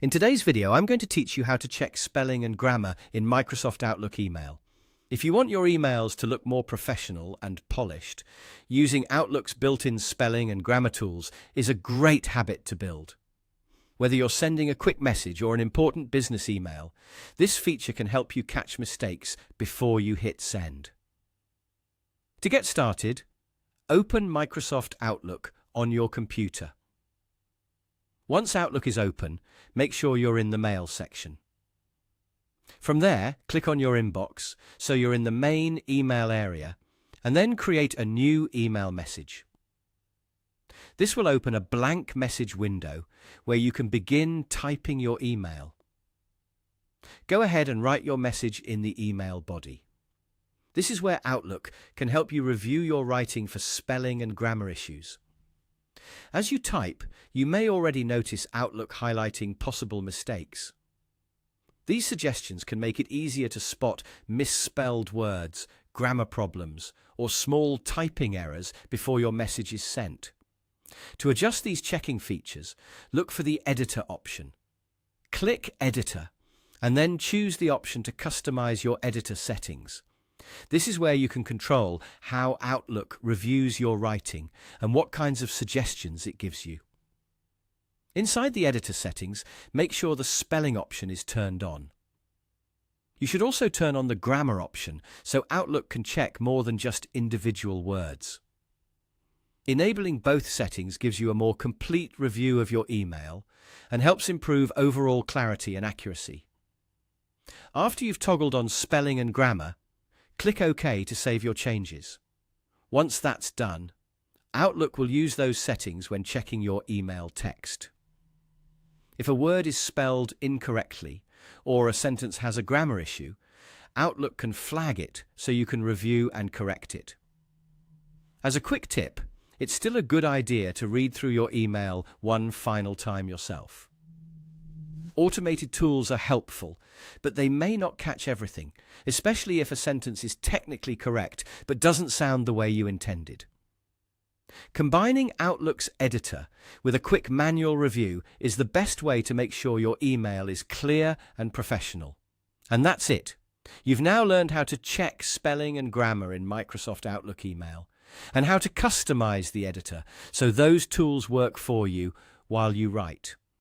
In today's video, I'm going to teach you how to check spelling and grammar in Microsoft Outlook email. If you want your emails to look more professional and polished, using Outlook's built-in spelling and grammar tools is a great habit to build. Whether you're sending a quick message or an important business email, this feature can help you catch mistakes before you hit send. To get started, open Microsoft Outlook on your computer. Once Outlook is open, make sure you're in the Mail section. From there, click on your inbox so you're in the main email area, and then create a new email message. This will open a blank message window where you can begin typing your email. Go ahead and write your message in the email body. This is where Outlook can help you review your writing for spelling and grammar issues. As you type, you may already notice Outlook highlighting possible mistakes. These suggestions can make it easier to spot misspelled words, grammar problems, or small typing errors before your message is sent. To adjust these checking features, look for the Editor option. Click Editor, and then choose the option to customize your editor settings. This is where you can control how Outlook reviews your writing and what kinds of suggestions it gives you. Inside the editor settings, make sure the spelling option is turned on. You should also turn on the grammar option so Outlook can check more than just individual words. Enabling both settings gives you a more complete review of your email and helps improve overall clarity and accuracy. After you've toggled on spelling and grammar, click OK to save your changes. Once that's done, Outlook will use those settings when checking your email text. If a word is spelled incorrectly or a sentence has a grammar issue, Outlook can flag it so you can review and correct it. As a quick tip, it's still a good idea to read through your email one final time yourself. Automated tools are helpful, but they may not catch everything, especially if a sentence is technically correct but doesn't sound the way you intended. Combining Outlook's editor with a quick manual review is the best way to make sure your email is clear and professional. And that's it. You've now learned how to check spelling and grammar in Microsoft Outlook email, and how to customize the editor so those tools work for you while you write.